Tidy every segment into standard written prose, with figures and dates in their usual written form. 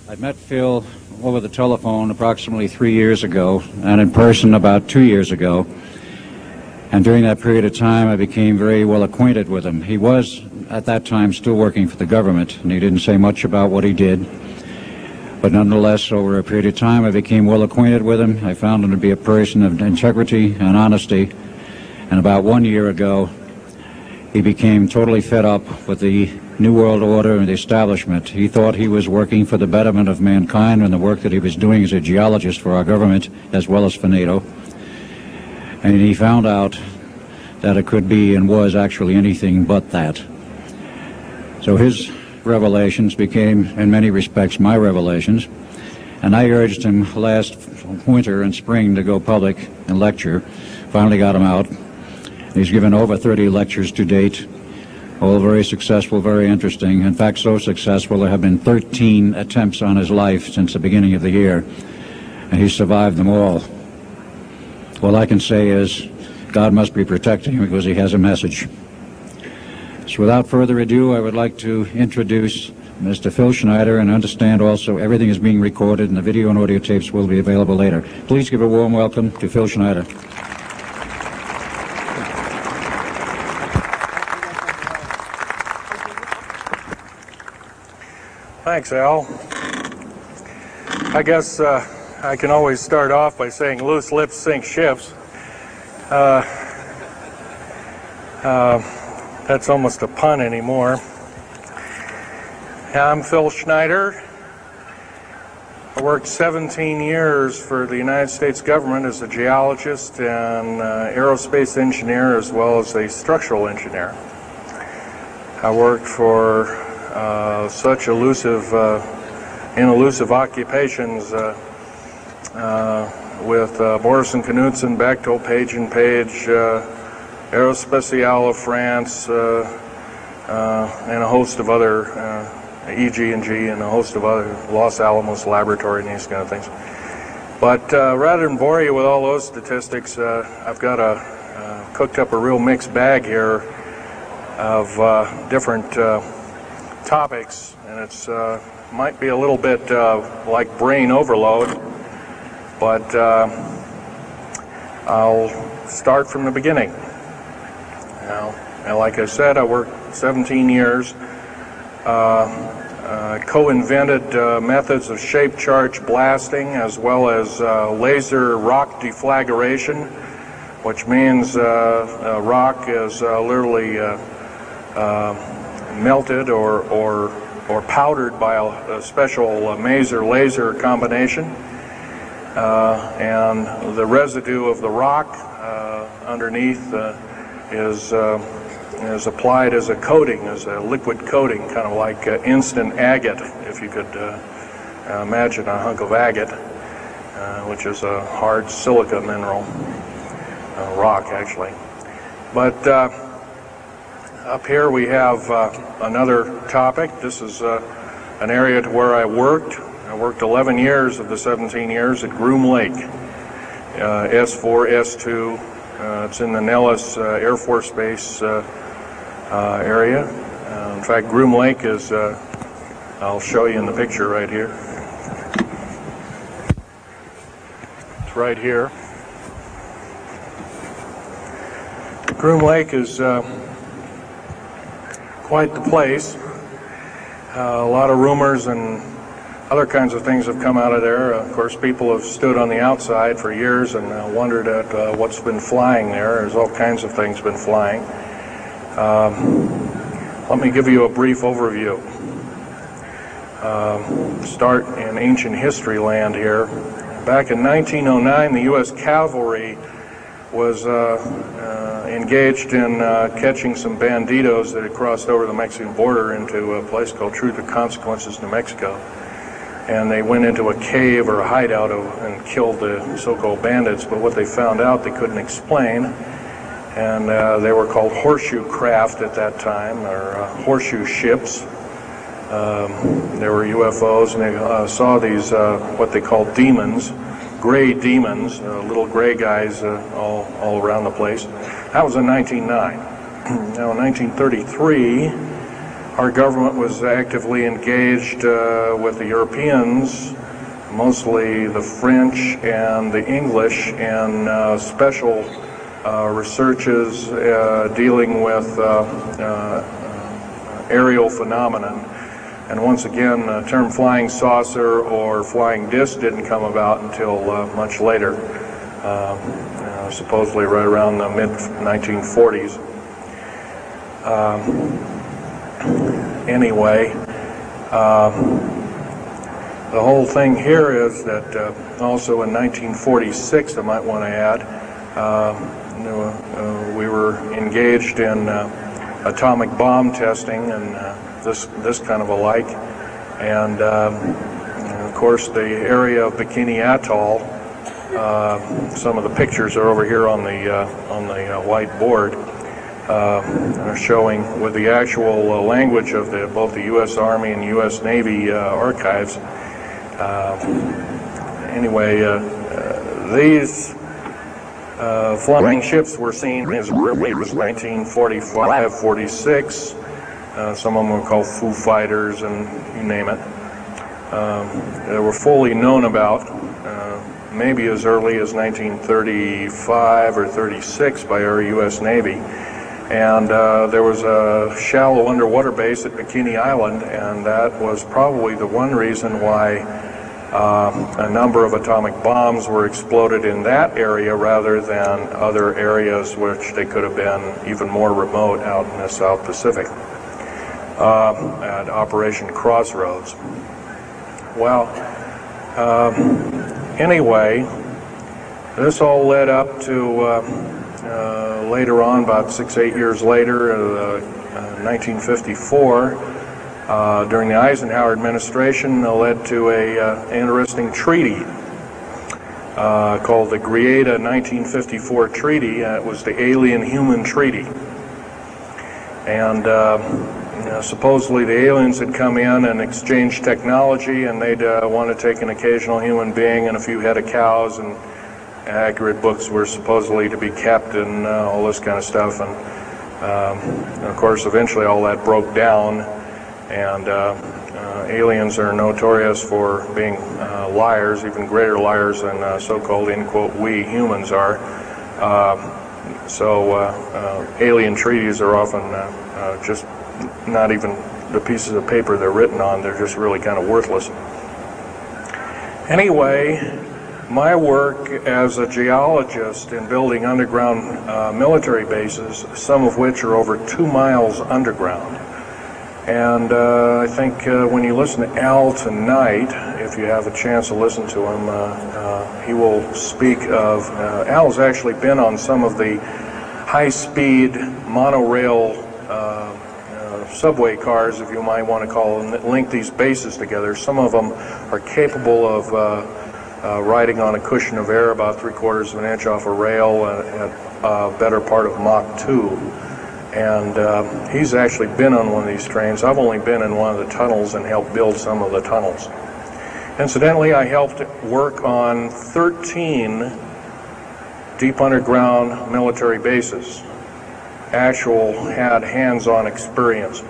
I met Phil over the telephone approximately 3 years ago, and in person about 2 years ago. And during that period of time, I became very well acquainted with him. He was, at that time, still working for the government, and he didn't say much about what he did. But nonetheless, over a period of time, I became well acquainted with him. I found him to be a person of integrity and honesty. And about 1 year ago, he became totally fed up with the New World Order and the establishment. He thought he was working for the betterment of mankind and the work that he was doing as a geologist for our government as well as for NATO. And he found out that it could be and was actually anything but that. So his revelations became, in many respects, my revelations. And I urged him last winter and spring to go public and lecture. Finally got him out. He's given over 30 lectures to date, all very successful, very interesting. In fact, so successful there have been 13 attempts on his life since the beginning of the year, and he's survived them all. All I can say is God must be protecting him because he has a message. So without further ado, I would like to introduce Mr. Phil Schneider, and understand also everything is being recorded and the video and audio tapes will be available later. Please give a warm welcome to Phil Schneider. Thanks, Al. I guess I can always start off by saying loose lips sink ships. That's almost a pun anymore. I'm Phil Schneider. I worked 17 years for the United States government as a geologist and aerospace engineer as well as a structural engineer. I worked for such elusive occupations with Morrison Knudsen, Bechtel, Page and Page, Aerospatiale of France, and a host of other EG&G and a host of other Los Alamos Laboratory and these kind of things. But rather than bore you with all those statistics, I've got cooked up a real mixed bag here of different topics, and it's might be a little bit like brain overload, but I'll start from the beginning. Now, like I said, I worked 17 years, co-invented methods of shape charge blasting as well as laser rock deflagration, which means rock is literally melted or powdered by a special maser laser combination, and the residue of the rock underneath is applied as a coating, as a liquid coating, kind of like instant agate, if you could imagine a hunk of agate, which is a hard silica mineral, rock actually. But up here we have another topic. This is an area to where I worked. I worked 11 years of the 17 years at Groom Lake, S4, S2. It's in the Nellis Air Force Base area. In fact, Groom Lake is, I'll show you in the picture right here. It's right here. Groom Lake is quite the place. A lot of rumors and other kinds of things have come out of there. Of course, people have stood on the outside for years and wondered at what's been flying there. There's all kinds of things been flying. Let me give you a brief overview. Start in ancient history land here. Back in 1909, the U.S. cavalry was engaged in catching some banditos that had crossed over the Mexican border into a place called Truth or Consequences, New Mexico. And they went into a cave or a hideout and killed the so-called bandits, but what they found out they couldn't explain. And they were called horseshoe craft at that time, or horseshoe ships. There were UFOs, and they saw these, what they called demons, gray demons, little gray guys all around the place. That was in 1909. Now in 1933, our government was actively engaged with the Europeans, mostly the French and the English, in special researches dealing with aerial phenomenon. And once again, the term flying saucer or flying disc didn't come about until much later, supposedly right around the mid-1940s. Anyway, the whole thing here is that also in 1946, I might want to add, we were engaged in atomic bomb testing and this kind of alike, and of course the area of Bikini Atoll. Some of the pictures are over here on the white board, are showing with the actual language of both the U.S. Army and U.S. Navy archives. Anyway, these flying ships were seen as early as 1945, 46. Some of them were called Foo Fighters, and you name it. They were fully known about maybe as early as 1935 or 36 by our U.S. Navy. And there was a shallow underwater base at Bikini Island, and that was probably the one reason why a number of atomic bombs were exploded in that area rather than other areas which they could have been even more remote out in the South Pacific. At Operation Crossroads. Well, anyway, this all led up to later on, about 6-8 years later, 1954, during the Eisenhower administration, led to an interesting treaty called the Greada 1954 Treaty. It was the Alien-Human Treaty. And supposedly the aliens had come in and exchanged technology, and they'd want to take an occasional human being and a few head of cows, and accurate books were supposedly to be kept and all this kind of stuff. And of course, eventually all that broke down, and aliens are notorious for being liars, even greater liars than so-called, in quote, we humans are. So alien treaties are often just not even the pieces of paper they're written on, they're just really kind of worthless. Anyway, my work as a geologist in building underground military bases, some of which are over 2 miles underground. And I think when you listen to Al tonight, if you have a chance to listen to him, he will speak of, Al's actually been on some of the high-speed monorail subway cars, if you might want to call them, that link these bases together. Some of them are capable of riding on a cushion of air about 3/4 of an inch off a rail at a better part of Mach 2. And he's actually been on one of these trains. I've only been in one of the tunnels and helped build some of the tunnels. Incidentally, I helped work on 13 deep underground military bases. Had hands-on experience.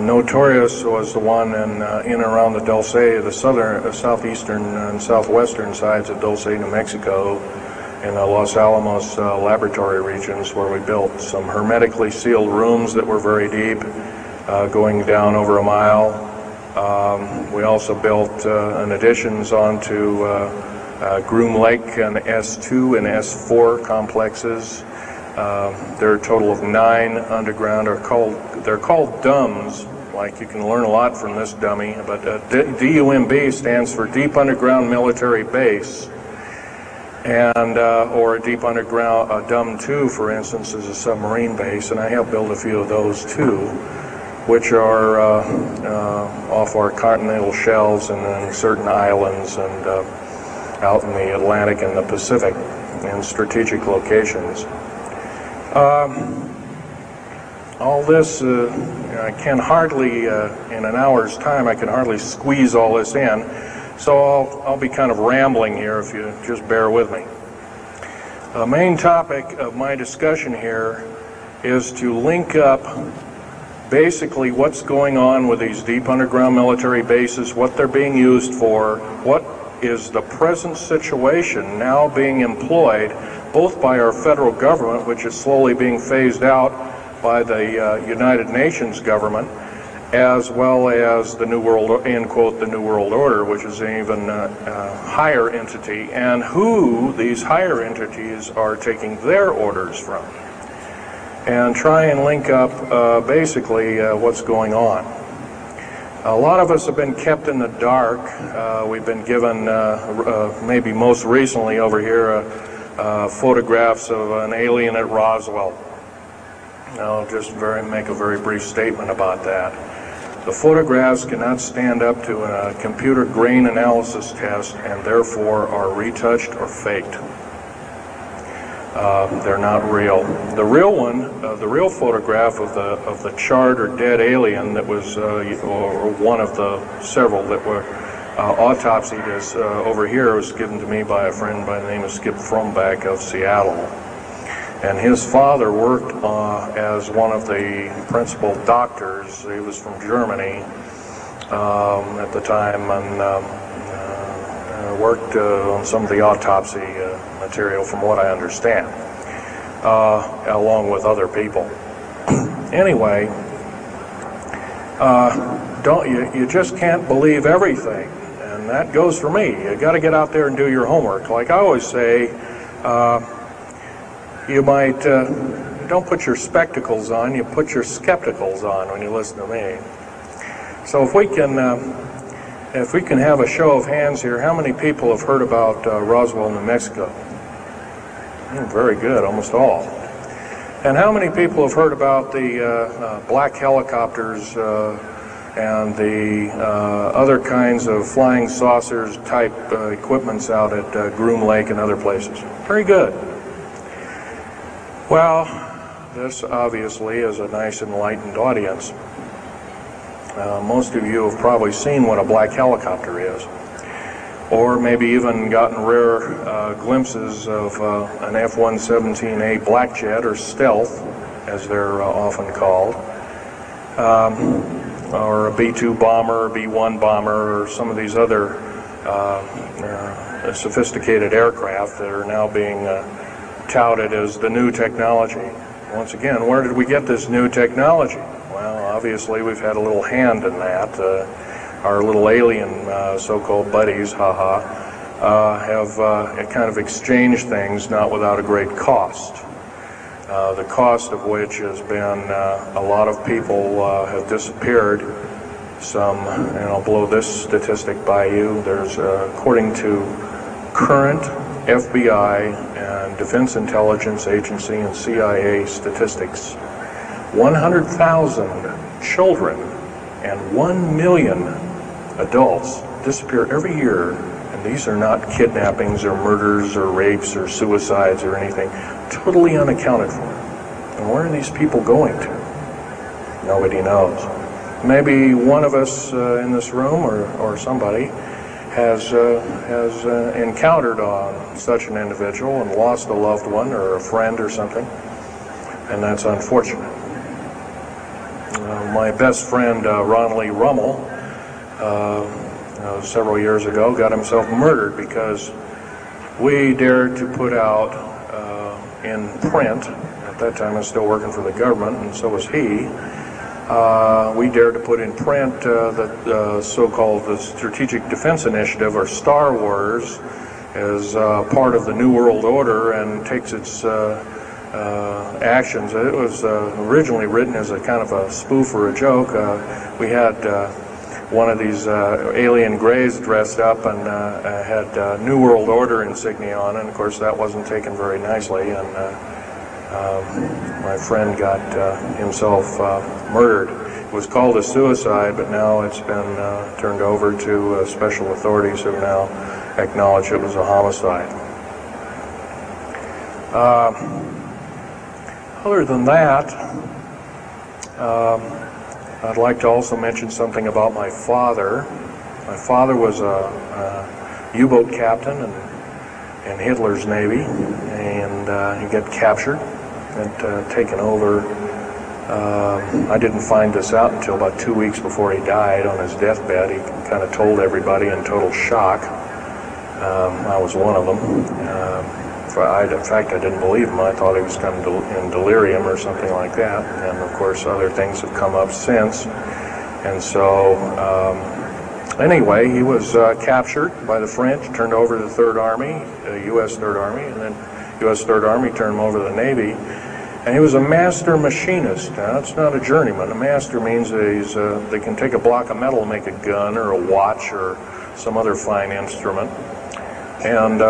Notorious was the one in and around the Dulce, the southeastern and southwestern sides of Dulce, New Mexico, in the Los Alamos laboratory regions, where we built some hermetically sealed rooms that were very deep, going down over a mile. We also built additions onto Groom Lake and S2 and S4 complexes. There are a total of 9 underground. They're called DUMBs. Like, you can learn a lot from this dummy, but DUMB stands for Deep Underground Military Base, and or a deep underground DUM2, for instance, is a submarine base, and I have built a few of those too, which are off our continental shelves and then certain islands and out in the Atlantic and the Pacific in strategic locations. All this, I can hardly, in an hour's time, I can hardly squeeze all this in, so I'll be kind of rambling here if you just bear with me. The main topic of my discussion here is to link up basically what's going on with these deep underground military bases, what they're being used for, what is the present situation now being employed both by our federal government, which is slowly being phased out by the United Nations government, as well as the New World, end quote, the New World Order, which is an even higher entity, and who these higher entities are taking their orders from, and try and link up basically what's going on. A lot of us have been kept in the dark. We've been given, maybe most recently over here, photographs of an alien at Roswell. I'll just make a very brief statement about that. The photographs cannot stand up to a computer grain analysis test and therefore are retouched or faked. They're not real. The real one, the real photograph of the charred or dead alien that was, or one of the several that were autopsied, is over here, was given to me by a friend by the name of Skip Frombach of Seattle. And his father worked as one of the principal doctors. He was from Germany at the time, and worked on some of the autopsy material, from what I understand, along with other people. Anyway, you just can't believe everything, and that goes for me. You got to get out there and do your homework. Like I always say, you might, don't put your spectacles on, you put your skepticals on when you listen to me. So if we can have a show of hands here, how many people have heard about Roswell, New Mexico? Very good, almost all. And how many people have heard about the black helicopters and the other kinds of flying saucers type equipments out at Groom Lake and other places? Very good. Well, this obviously is a nice enlightened audience. Most of you have probably seen what a black helicopter is, or maybe even gotten rare glimpses of an F-117A black jet, or stealth, as they're often called, or a B-2 bomber, or B-1 bomber, or some of these other sophisticated aircraft that are now being touted as the new technology. Once again, where did we get this new technology? Well, obviously we've had a little hand in that. Our little alien so-called buddies, have kind of exchanged things, not without a great cost. The cost of which has been a lot of people have disappeared. Some, and I'll blow this statistic by you. There's, according to current FBI and Defense Intelligence Agency and CIA statistics, 100,000 children and 1 million adults disappear every year, and these are not kidnappings or murders or rapes or suicides or anything, totally unaccounted for. And where are these people going to? Nobody knows. Maybe one of us in this room or somebody has encountered on such an individual and lost a loved one or a friend or something, and that's unfortunate. My best friend, Ron Lee Rummel, several years ago got himself murdered because we dared to put out in print, at that time I was still working for the government, and so was he, we dared to put in print the so-called the Strategic Defense Initiative, or Star Wars, as part of the New World Order, and takes its actions. It was originally written as a kind of a spoof or a joke. We had one of these alien greys dressed up and had New World Order insignia on, and of course that wasn't taken very nicely, and my friend got himself murdered. It was called a suicide, but now it's been turned over to special authorities who now acknowledge it was a homicide. Other than that, I'd like to also mention something about my father. My father was a U-boat captain in Hitler's Navy, and he got captured and taken over. I didn't find this out until about 2 weeks before he died. On his deathbed, he kind of told everybody in total shock. I was one of them. In fact, I didn't believe him. I thought he was kind of in delirium or something like that. And of course, other things have come up since. And so, anyway, he was captured by the French, turned over to the Third Army, the U.S. Third Army, and then U.S. Third Army turned him over to the Navy. And he was a master machinist. Now, it's not a journeyman. A master means that they can take a block of metal and make a gun or a watch or some other fine instrument. And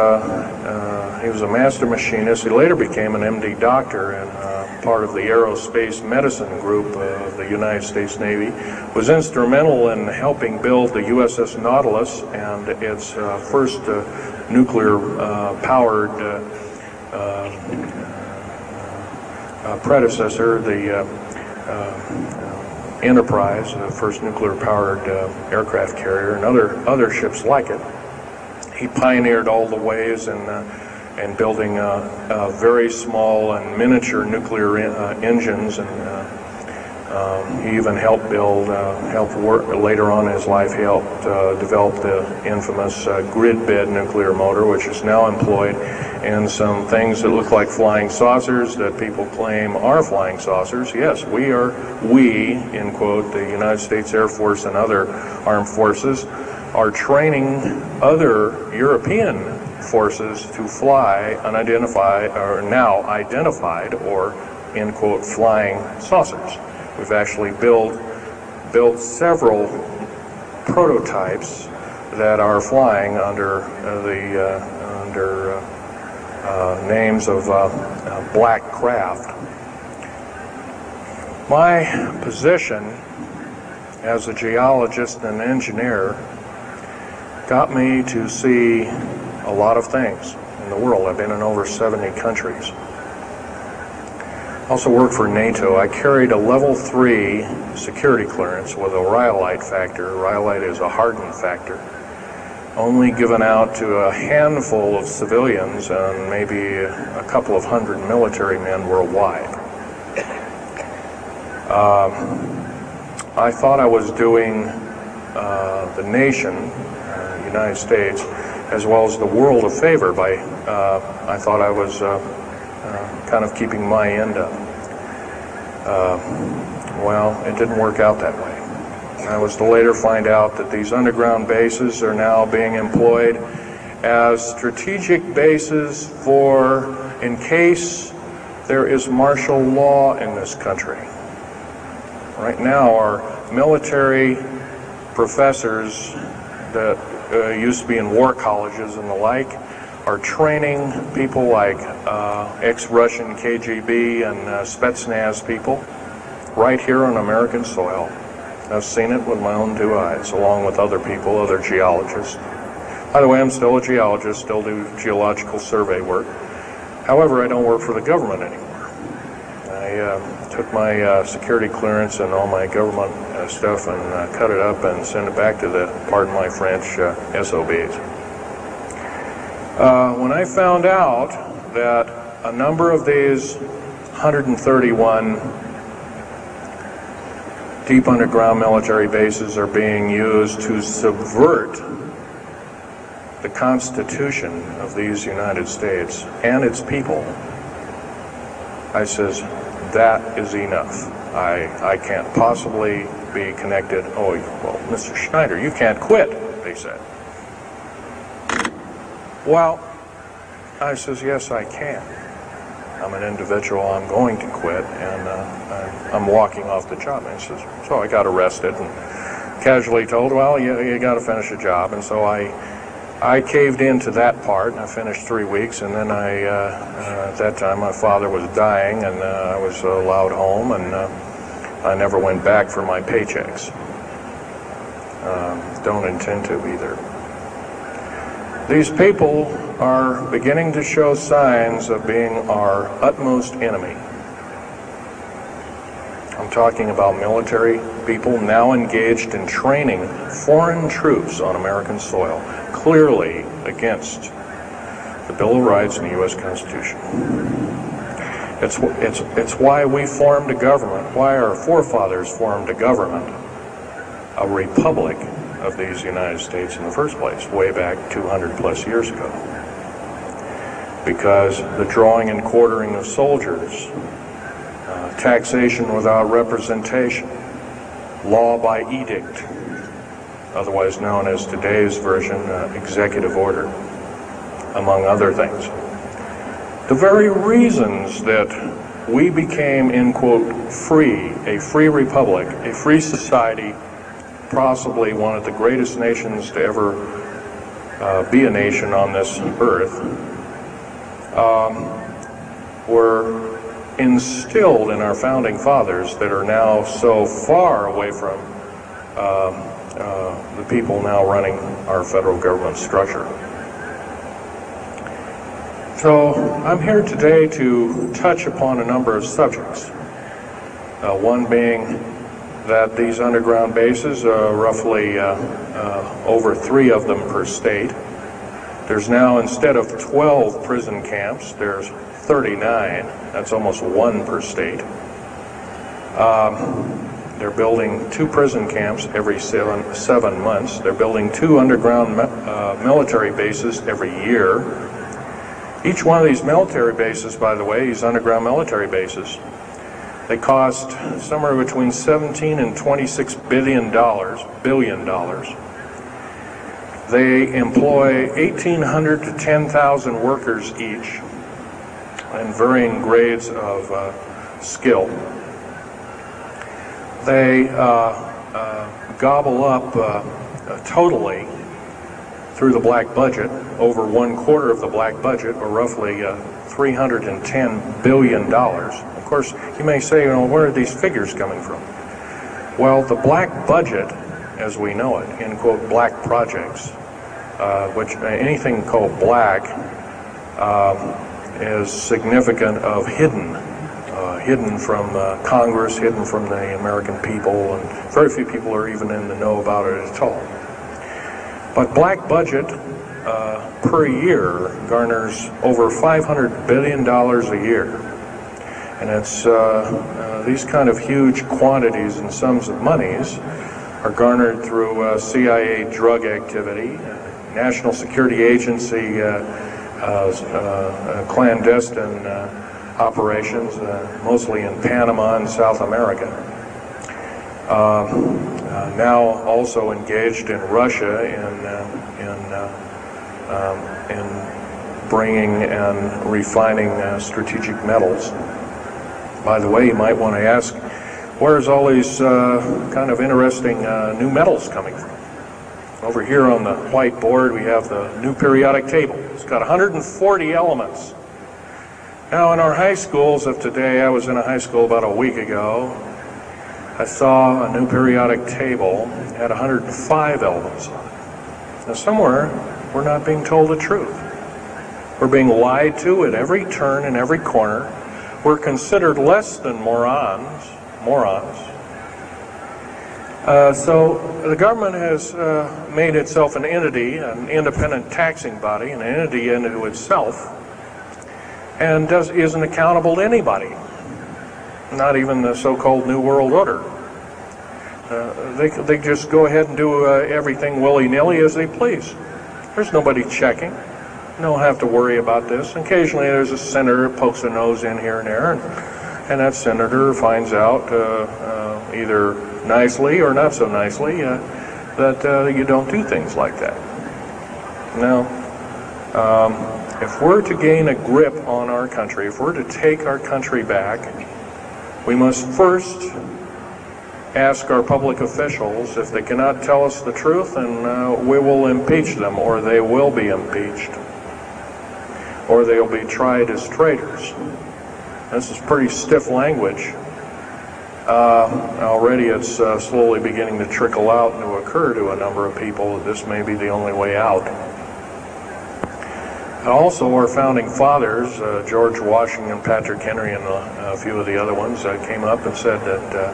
he was a master machinist. He later became an MD doctor and part of the aerospace medicine group of the United States Navy. Was instrumental in helping build the USS Nautilus and its first nuclear-powered predecessor, the Enterprise, the first nuclear-powered aircraft carrier, and other ships like it. He pioneered all the ways in building very small and miniature nuclear engines, and he even helped later on in his life, he helped develop the infamous grid bed nuclear motor, which is now employed in some things that look like flying saucers that people claim are flying saucers. Yes, we, in quote, the United States Air Force and other armed forces, are training other European forces to fly unidentified, or now identified, or, in quote, flying saucers. We've actually built several prototypes that are flying under names of black craft. My position as a geologist and an engineer got me to see a lot of things in the world. I've been in over 70 countries. I also worked for NATO. I carried a level 3 security clearance with a rhyolite factor. Rhyolite is a hardened factor, only given out to a handful of civilians and maybe a couple of hundred military men worldwide. I thought I was doing the nation, United States, as well as the world a favor by, I thought I was kind of keeping my end up. Well, it didn't work out that way. I was to later find out that these underground bases are now being employed as strategic bases for, in case there is martial law in this country. Right now, our military professors that used to be in war colleges and the like are training people like ex-Russian KGB and Spetsnaz people right here on American soil. I've seen it with my own 2 eyes, along with other people, other geologists. By the way, I'm still a geologist, still do geological survey work. However, I don't work for the government anymore. I took my security clearance and all my government stuff and cut it up and sent it back to the, pardon my French, SOBs. When I found out that a number of these 131 deep underground military bases are being used to subvert the Constitution of these United States and its people, I says, that is enough. I can't possibly be connected. Oh, well, Mr. Schneider, you can't quit, they said. Well, I says, yes, I can. I'm an individual, I'm going to quit, and I'm walking off the job. And he says, so I got arrested and casually told, well, you got to finish a job. And so I caved into that part, and I finished 3 weeks, and then at that time my father was dying, and I was allowed home, and I never went back for my paychecks. Don't intend to either. These people are beginning to show signs of being our utmost enemy. I'm talking about military people now engaged in training foreign troops on American soil, clearly against the Bill of Rights and the U.S. Constitution. It's why we formed a government, why our forefathers formed a government, a republic of these United States in the first place, way back 200 plus years ago. Because the drawing and quartering of soldiers, taxation without representation, law by edict, otherwise known as today's version, executive order, among other things. The very reasons that we became, in quote, free, a free republic, a free society, possibly one of the greatest nations to ever be a nation on this earth, were instilled in our founding fathers that are now so far away from the people now running our federal government structure. So I'm here today to touch upon a number of subjects. One being that these underground bases are roughly over 3 of them per state. There's now, instead of 12 prison camps, there's 39. That's almost 1 per state. They're building 2 prison camps every 7 months. They're building 2 underground military bases every year. Each one of these military bases, by the way, these underground military bases, they cost somewhere between 17 and 26 billion dollars. They employ 1,800 to 10,000 workers each, in varying grades of skill. They gobble up totally through the black budget, over 1/4 of the black budget, or roughly $310 billion. Of course, you may say, where are these figures coming from? Well, the black budget, as we know it, in quote, black projects, which anything called black is significant of hidden from Congress, hidden from the American people, and very few people are even in the know about it at all. But black budget per year garners over $500 billion a year. And it's these kind of huge quantities and sums of monies are garnered through CIA drug activity, National Security Agency clandestine operations, mostly in Panama and South America. Now also engaged in Russia in bringing and refining strategic metals. By the way, you might want to ask, where's all these kind of interesting new metals coming from? Over here on the whiteboard we have the new periodic table. It's got 140 elements. Now in our high schools of today, I was in a high school about a week ago, I saw a new periodic table, it had 105 elements on it. Now somewhere we're not being told the truth. We're being lied to at every turn and every corner. We're considered less than morons. So the government has made itself an entity, an independent taxing body, an entity into itself, and isn't accountable to anybody, not even the so-called New World Order. They just go ahead and do everything willy-nilly as they please. There's nobody checking. You don't have to worry about this. Occasionally there's a senator who pokes a nose in here and there, and that senator finds out either nicely or not so nicely that you don't do things like that. Now, if we're to gain a grip on our country, if we're to take our country back, we must first ask our public officials if they cannot tell us the truth, and we will impeach them, or they will be impeached, or they'll be tried as traitors. This is pretty stiff language. Already it's slowly beginning to trickle out and to occur to a number of people that this may be the only way out. Also, our founding fathers, George Washington, Patrick Henry, and a few of the other ones, came up and said that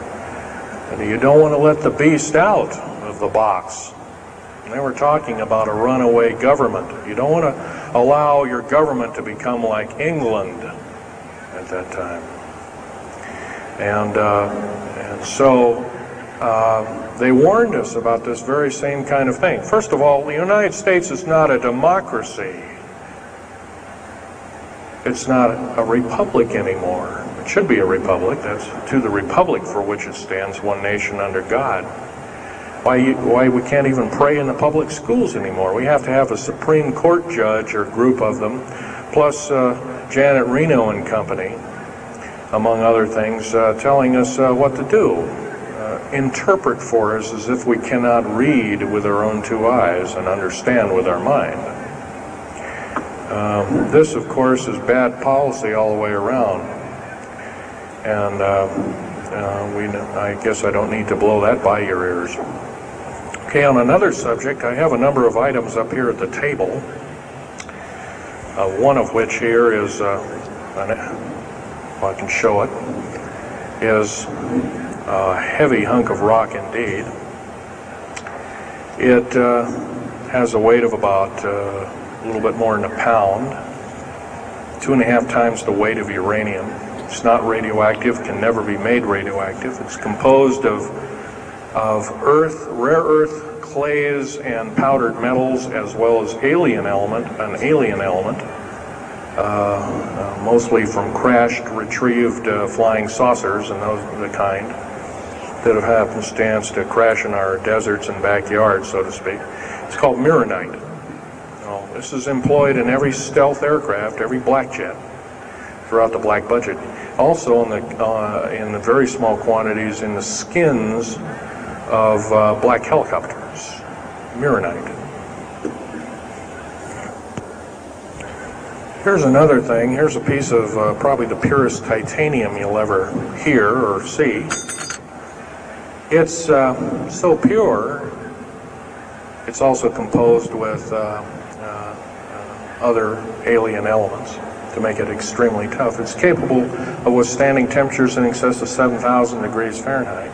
you don't want to let the beast out of the box. And they were talking about a runaway government. You don't want to allow your government to become like England at that time. And so they warned us about this very same kind of thing. First of all, the United States is not a democracy. It's not a republic anymore. It should be a republic. That's to the republic for which it stands, one nation under God. Why we can't even pray in the public schools anymore. We have to have a Supreme Court judge or group of them, plus Janet Reno and company, among other things, telling us what to do. Interpret for us as if we cannot read with our own two eyes and understand with our mind. This, of course, is bad policy all the way around, and I guess I don't need to blow that by your ears. Okay, on another subject, I have a number of items up here at the table, one of which here is, if I can show it, is a heavy hunk of rock indeed. It has a weight of about a little bit more than a pound, 2.5 times the weight of uranium. It's not radioactive, can never be made radioactive. It's composed of earth, rare earth, clays, and powdered metals, as well as an alien element, mostly from crashed, retrieved flying saucers and those of the kind that have happenstance to crash in our deserts and backyards, so to speak. It's called mironite. This is employed in every stealth aircraft, every black jet, throughout the black budget. Also in the very small quantities in the skins of black helicopters, mironite. Here's another thing. Here's a piece of probably the purest titanium you'll ever hear or see. It's so pure, it's also composed with other alien elements to make it extremely tough. It's capable of withstanding temperatures in excess of 7,000 degrees Fahrenheit.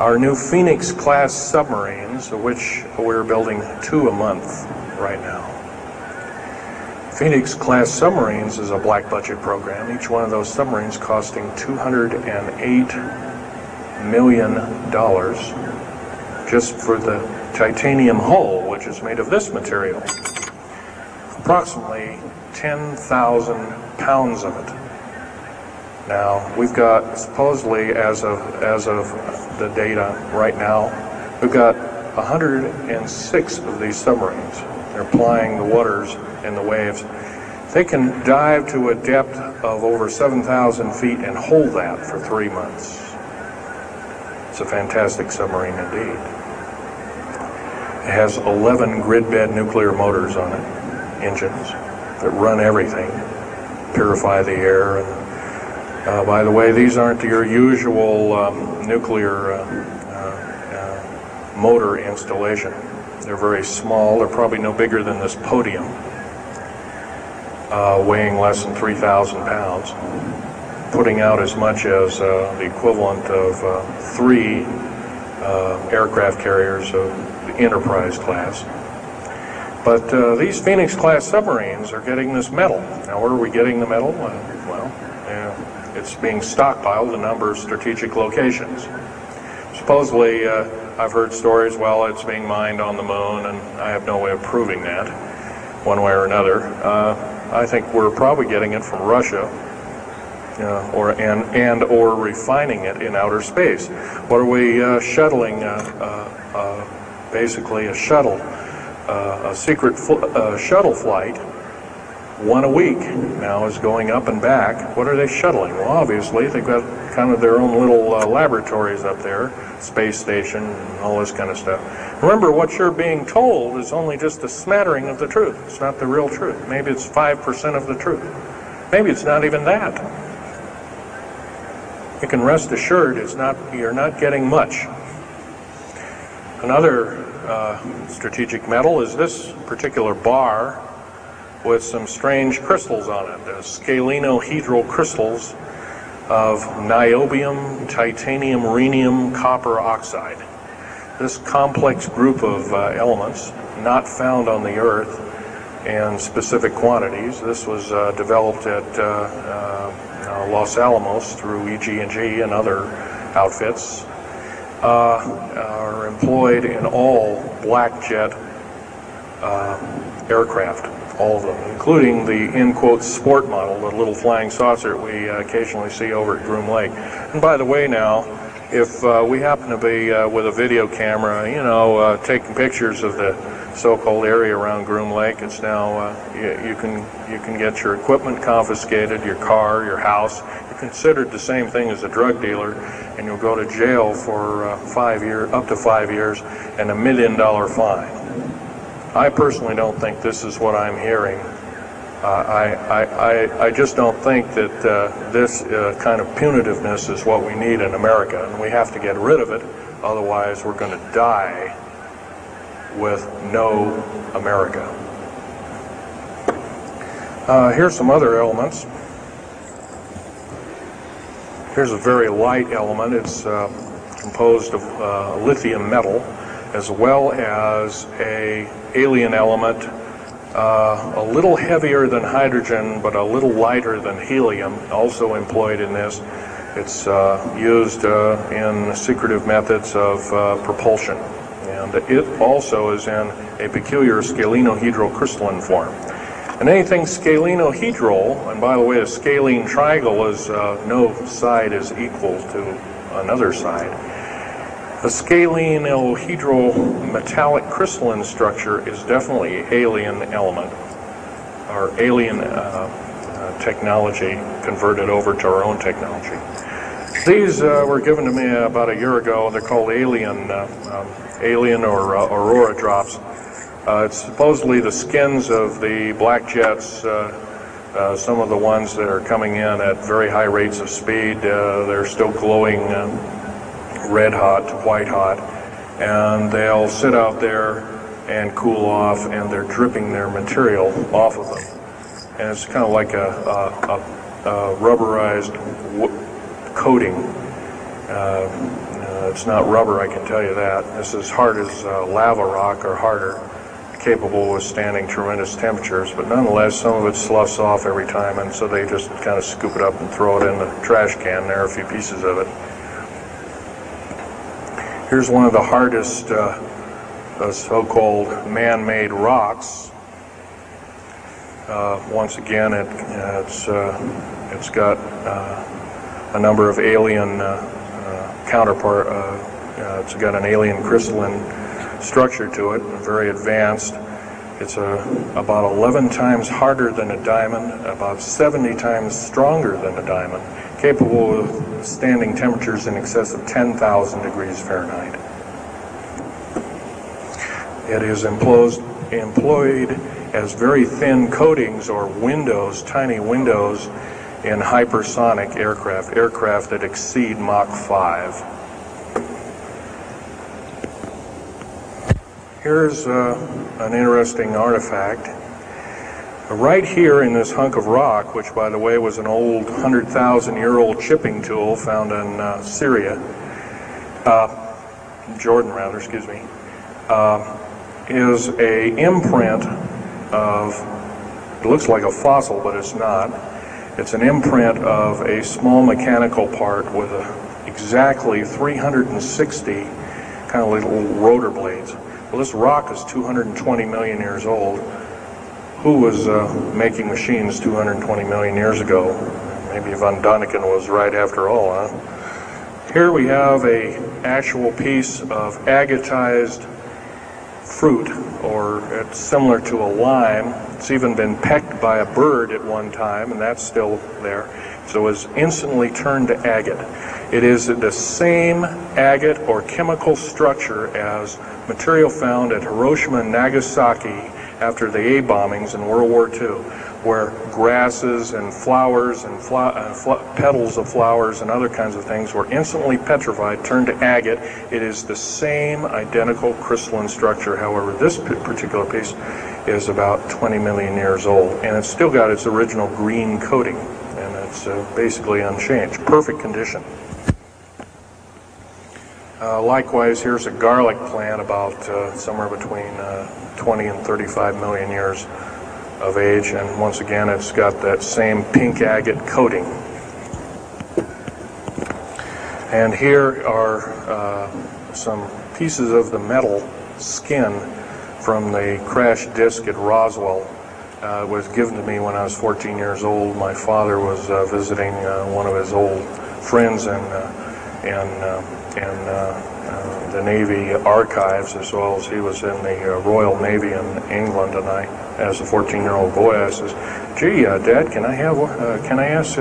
Our new Phoenix-class submarines, of which we're building 2 a month right now. Phoenix-class submarines is a black budget program. Each one of those submarines costing $208 million just for the titanium hull, which is made of this material. Approximately 10,000 pounds of it. Now, we've got, supposedly, as of the data right now, we've got 106 of these submarines. They're plying the waters and the waves. They can dive to a depth of over 7,000 feet and hold that for 3 months. It's a fantastic submarine indeed. It has 11 grid-bed nuclear motors on it. Engines that run everything, purify the air. And, by the way, these aren't your usual nuclear motor installation. They're very small. They're probably no bigger than this podium, weighing less than 3,000 pounds, putting out as much as the equivalent of 3 aircraft carriers of the Enterprise class. But these Phoenix-class submarines are getting this metal. Now, where are we getting the metal? It's being stockpiled in a number of strategic locations. Supposedly, I've heard stories, well, it's being mined on the moon, and I have no way of proving that, one way or another. I think we're probably getting it from Russia, or refining it in outer space. What are we shuttling? Basically, a shuttle, a secret shuttle flight. One a week now is going up and back. What are they shuttling? Well, obviously, they've got kind of their own little laboratories up there, space station, and all this kind of stuff. Remember, what you're being told is only just a smattering of the truth. It's not the real truth. Maybe it's 5% of the truth. Maybe it's not even that. You can rest assured you're not getting much. Another strategic metal is this particular bar with some strange crystals on it, scalenohedral crystals of niobium, titanium, rhenium, copper oxide. This complex group of elements, not found on the Earth in specific quantities. This was developed at Los Alamos through EG&G and other outfits, are employed in all black jet aircraft. All of them, including the, in quotes, sport model, the little flying saucer we occasionally see over at Groom Lake. And by the way now, if we happen to be with a video camera, taking pictures of the so-called area around Groom Lake, it's now, you can get your equipment confiscated, your car, your house. You're considered the same thing as a drug dealer, and you'll go to jail for 5 years, up to 5 years, and $1 million fine. I personally don't think this is what I'm hearing. I just don't think that this kind of punitiveness is what we need in America, and we have to get rid of it. Otherwise, we're going to die with no America. Here's some other elements. Here's a very light element. It's composed of lithium metal, as well as an alien element, a little heavier than hydrogen, but a little lighter than helium, also employed in this. It's used in secretive methods of propulsion. And it also is in a peculiar scalenohedral crystalline form. And anything scalenohedral, and by the way, a scalene triangle is no side is equal to another side. The scalenohedral metallic crystalline structure is definitely alien element, or alien technology converted over to our own technology. These were given to me about a year ago. They're called alien or aurora drops. It's supposedly the skins of the black jets, some of the ones that are coming in at very high rates of speed. They're still glowing red hot to white hot, and they'll sit out there and cool off, and they're dripping their material off of them. And it's kind of like a rubberized coating. It's not rubber, I can tell you that. This is hard as lava rock, or harder, capable of withstanding tremendous temperatures, but nonetheless some of it sloughs off every time, and so they just kind of scoop it up and throw it in the trash can. There are a few pieces of it. Here's one of the hardest so-called man-made rocks. Once again, it's got a number of alien counterpart. It's got an alien crystalline structure to it, very advanced. It's about 11 times harder than a diamond, about 70 times stronger than a diamond, capable of standing temperatures in excess of 10,000 degrees Fahrenheit. It is employed as very thin coatings or windows, tiny windows, in hypersonic aircraft that exceed Mach 5. Here's an interesting artifact. Right here in this hunk of rock, which by the way was an old 100,000-year-old chipping tool found in Syria, Jordan rather, excuse me, is a imprint of, it looks like a fossil, but it's not. It's an imprint of a small mechanical part with exactly 360 kind of little rotor blades. Well, this rock is 220 million years old. Who was making machines 220 million years ago? Maybe Von Däniken was right after all, huh? Here we have an actual piece of agatized fruit, or it's similar to a lime. It's even been pecked by a bird at one time, and that's still there. So it's instantly turned to agate. It is the same agate or chemical structure as material found at Hiroshima and Nagasaki after the A bombings in World War II, where grasses and flowers and petals of flowers and other kinds of things were instantly petrified, turned to agate. It is the same identical crystalline structure. However, this particular piece is about 20 million years old, and it's still got its original green coating, and it's basically unchanged. Perfect condition. Likewise, here's a garlic plant about somewhere between 20 and 35 million years of age, and once again it's got that same pink agate coating. And here are some pieces of the metal skin from the crash disk at Roswell. It was given to me when I was 14 years old. My father was visiting one of his old friends in the Navy archives, as well as he was in the Royal Navy in England. And I, as a 14-year-old boy, I says, "Gee, Dad, can I ask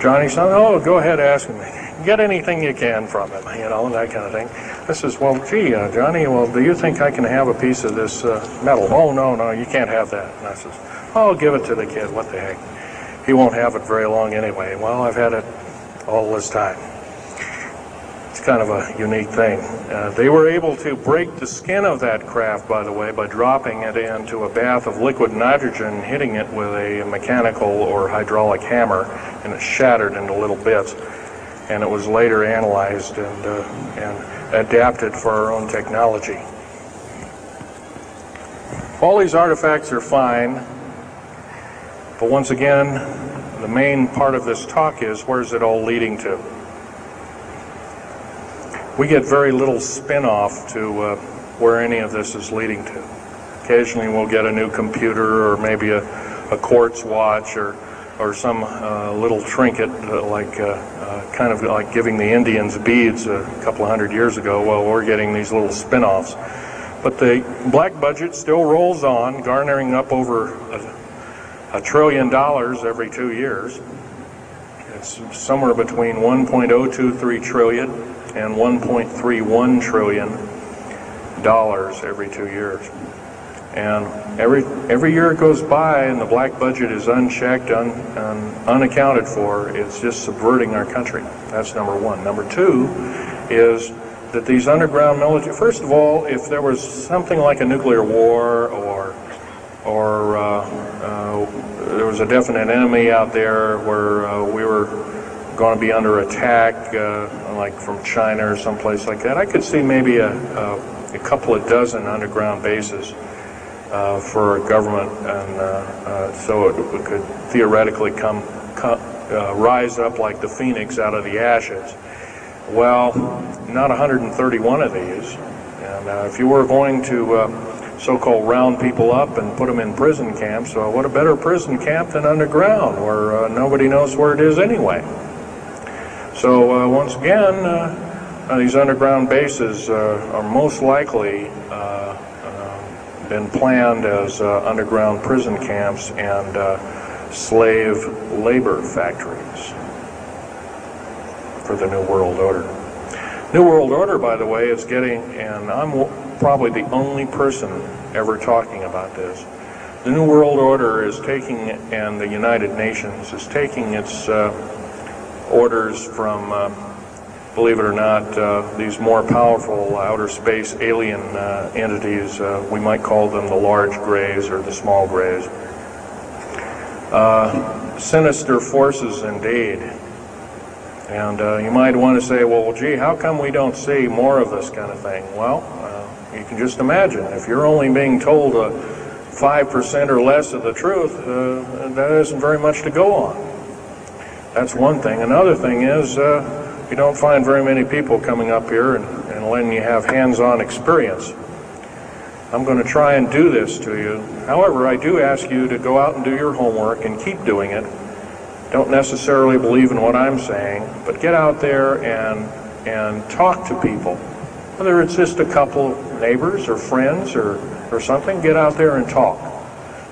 Johnny something?" "Oh, go ahead, ask him. Get anything you can from him," you know, that kind of thing. I says, "Well, gee, Johnny, well, do you think I can have a piece of this metal?" "Oh, no, you can't have that." And I says, "Oh, give it to the kid. What the heck? He won't have it very long anyway." Well, I've had it all this time. It's kind of a unique thing. They were able to break the skin of that craft, by the way, by dropping it into a bath of liquid nitrogen, hitting it with a mechanical or hydraulic hammer, and it shattered into little bits. And it was later analyzed and adapted for our own technology. All these artifacts are fine, but once again, the main part of this talk is, where's it all leading to? We get very little spin-off to where any of this is leading to. Occasionally we'll get a new computer, or maybe a quartz watch, or some little trinket kind of like giving the Indians beads a couple of hundred years ago. Well, we're getting these little spin-offs. But the black budget still rolls on, garnering up over $1 trillion every 2 years. It's somewhere between 1.023 trillion and 1.31 trillion dollars every 2 years. And every year it goes by and the black budget is unchecked, unaccounted for, it's just subverting our country. That's number one. Number two is that these underground military, first of all, if there was something like a nuclear war, or there was a definite enemy out there where we were going to be under attack, like from China or someplace like that, I could see maybe a couple of dozen underground bases for a government, and so it could theoretically rise up like the phoenix out of the ashes. Well, not 131 of these, and if you were going to so-called round people up and put them in prison camps, what a better prison camp than underground, where nobody knows where it is anyway. So once again, these underground bases are most likely been planned as underground prison camps and slave labor factories for the New World Order. New World Order, by the way, is getting, and I'm probably the only person ever talking about this, the New World Order is taking, and the United Nations is taking its orders from, believe it or not, these more powerful outer space alien entities. We might call them the large grays or the small grays. Sinister forces indeed. And you might want to say, well, gee, how come we don't see more of this kind of thing? Well, you can just imagine. If you're only being told 5% or less of the truth, that isn't very much to go on. That's one thing. Another thing is you don't find very many people coming up here and letting you have hands-on experience. I'm going to try and do this to you. However, I do ask you to go out and do your homework and keep doing it. Don't necessarily believe in what I'm saying, but get out there and talk to people. Whether it's just a couple neighbors or friends or something, get out there and talk.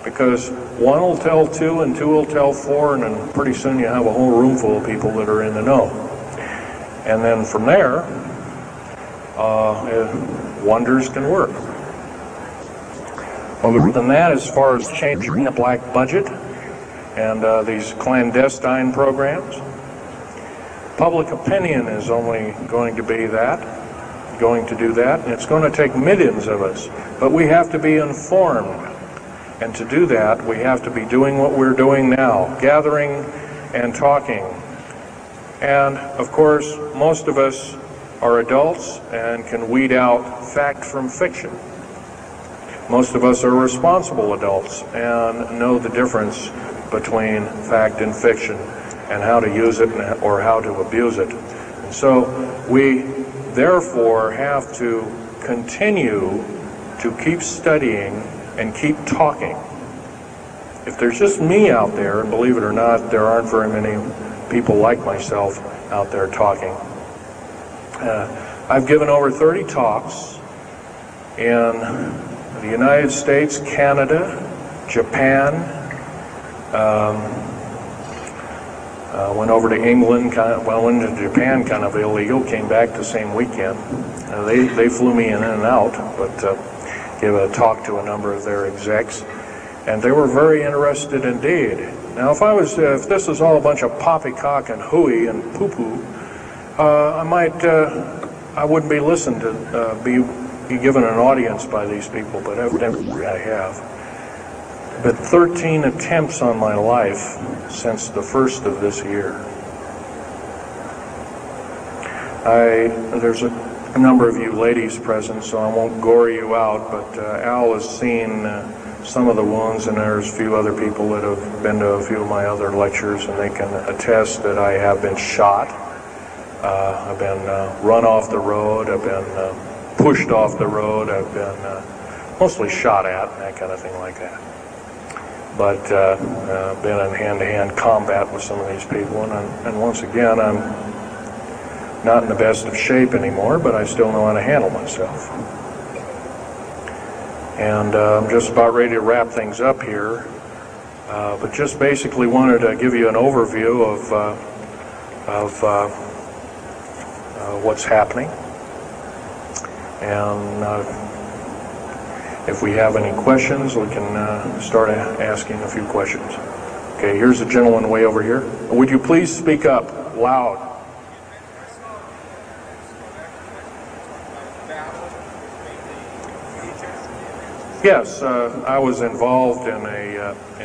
Because one will tell two and two will tell four, and then pretty soon you have a whole room full of people that are in the know. And then from there, wonders can work. Other than that, as far as changing the black budget and these clandestine programs, public opinion is only going to do that, and it's going to take millions of us. But we have to be informed, and to do that, we have to be doing what we're doing now, gathering and talking. And, of course, most of us are adults and can weed out fact from fiction. Most of us are responsible adults and know the difference between fact and fiction and how to use it or how to abuse it. And so we therefore have to continue to keep studying and keep talking. If there's just me out there, and believe it or not, there aren't very many people like myself out there talking. I've given over 30 talks in the United States, Canada, Japan, went over to England, went into Japan kind of illegal, came back the same weekend. They flew me in and out, but gave a talk to a number of their execs, and they were very interested indeed. Now, if this was all a bunch of poppycock and hooey and poo-poo, I wouldn't be listened to, be given an audience by these people, but evidently I have. But 13 attempts on my life since the first of this year. There's a number of you ladies present, so I won't gore you out, but Al has seen some of the wounds, and there's a few other people that have been to a few of my other lectures, and they can attest that I have been shot. I've been run off the road, I've been pushed off the road, I've been mostly shot at, and that kind of thing like that. But been in hand-to-hand combat with some of these people, and once again, I'm not in the best of shape anymore, but I still know how to handle myself. And I'm just about ready to wrap things up here, but just basically wanted to give you an overview of what's happening. And if we have any questions, we can start asking a few questions. Okay, here's a gentleman way over here. Would you please speak up loud? Yes, I was involved in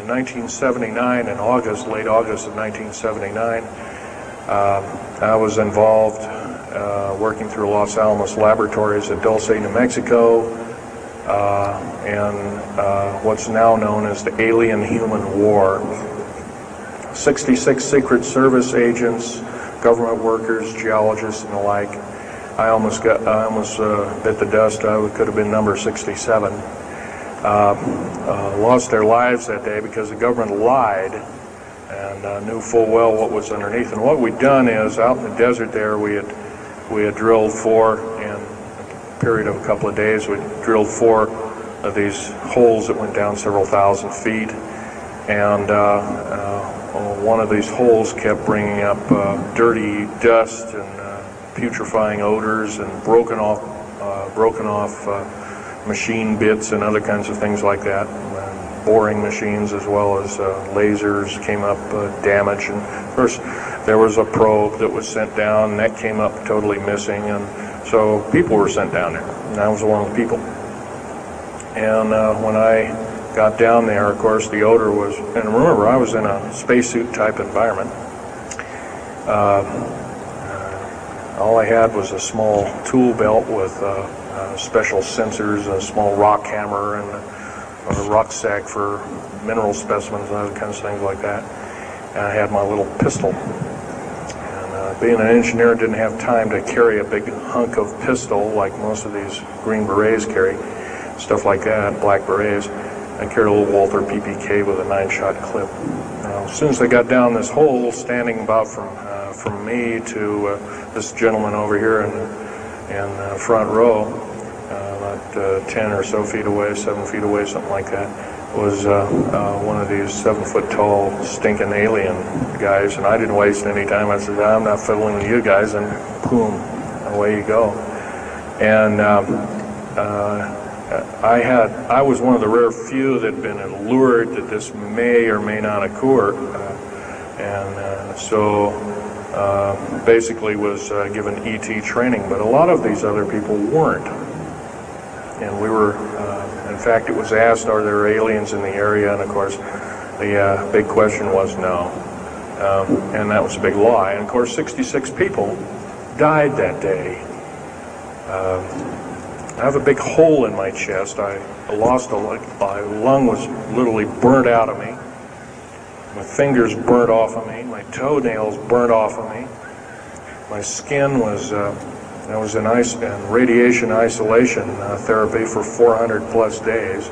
in 1979, in August, late August of 1979. I was involved working through Los Alamos Laboratories at Dulce, New Mexico, and what's now known as the Alien-Human War. 66 Secret Service agents, government workers, geologists, and the like. I almost bit the dust. I could have been number 67. Lost their lives that day because the government lied and knew full well what was underneath. And what we'd done is, out in the desert there, we had drilled in a period of a couple of days, we drilled 4 of these holes that went down several thousand feet. And one of these holes kept bringing up dirty dust and putrefying odors and broken off machine bits and other kinds of things like that. And boring machines as well as lasers came up damaged. And of course, there was a probe that was sent down, and that came up totally missing. And so people were sent down there, and I was one of the people. And when I got down there, of course, the odor was, and remember, I was in a spacesuit type environment. All I had was a small tool belt with special sensors, a small rock hammer, and a rucksack for mineral specimens and other kinds of things like that. And I had my little pistol and being an engineer, didn't have time to carry a big hunk of pistol like most of these Green Berets carry, stuff like that, black berets. I carried a little Walther PPK with a 9-shot clip. As soon as I got down this hole, standing about from me to this gentleman over here in the front row, about 10 or so feet away, 7 feet away, something like that, was one of these 7-foot-tall stinking alien guys, and I didn't waste any time. I said, I'm not fiddling with you guys, and boom, away you go. And I was one of the rare few that had been allured that this may or may not occur, and so basically was given ET training, but a lot of these other people weren't. And we were, in fact, it was asked, are there aliens in the area? And of course, the big question was no. And that was a big lie. And of course, 66 people died that day. I have a big hole in my chest. I lost a lung. My lung was literally burnt out of me. My fingers burnt off of me. My toenails burnt off of me. My skin was... I was in radiation isolation therapy for 400 plus days.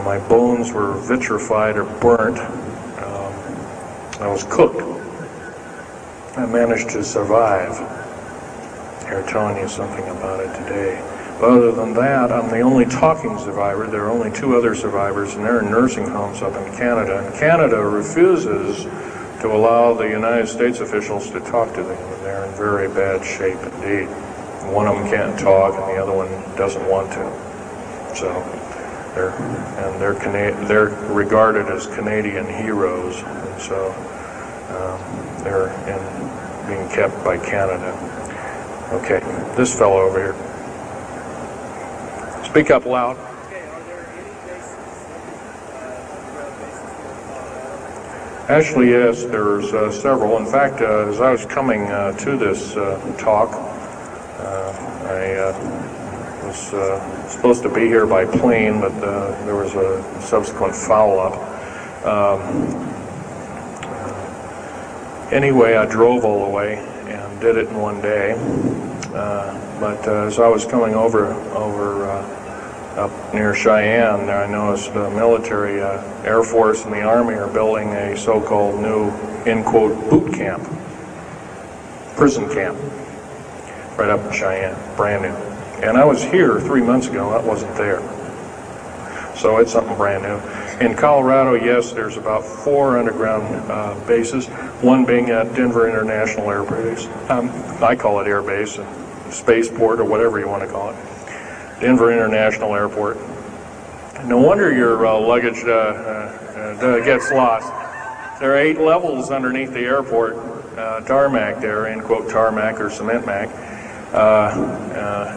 My bones were vitrified or burnt. I was cooked. I managed to survive. They're telling you something about it today. But other than that, I'm the only talking survivor. There are only 2 other survivors, and they're in nursing homes up in Canada. And Canada refuses to allow the United States officials to talk to them. And they're in very bad shape indeed. One of them can't talk, and the other one doesn't want to. So they're regarded as Canadian heroes, and so they're being kept by Canada. Okay, this fellow over here. Speak up loud. Actually, yes, there's several. In fact, as I was coming to this talk, I was supposed to be here by plane, but there was a subsequent foul-up. Anyway, I drove all the way and did it in one day. But as I was coming over up near Cheyenne, I noticed the military, Air Force and the Army are building a so-called new, in quote, boot camp, prison camp, right up in Cheyenne, brand new. And I was here 3 months ago, that wasn't there. So it's something brand new. In Colorado, yes, there's about 4 underground bases, one being at Denver International Air Base. I call it Air Base, spaceport, or whatever you want to call it. Denver International Airport. No wonder your luggage gets lost. There are 8 levels underneath the airport, tarmac there, end quote tarmac or cement mac.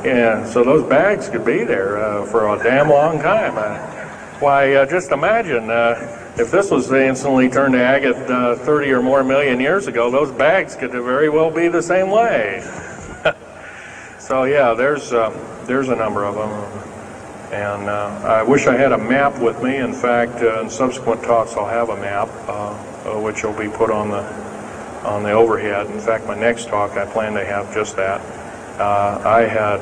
And so those bags could be there for a damn long time. Why, just imagine if this was instantly turned to agate 30 or more million years ago, those bags could very well be the same way. So yeah, there's a number of them, and I wish I had a map with me. In fact, in subsequent talks, I'll have a map, which will be put on the overhead. In fact, my next talk, I plan to have just that. I had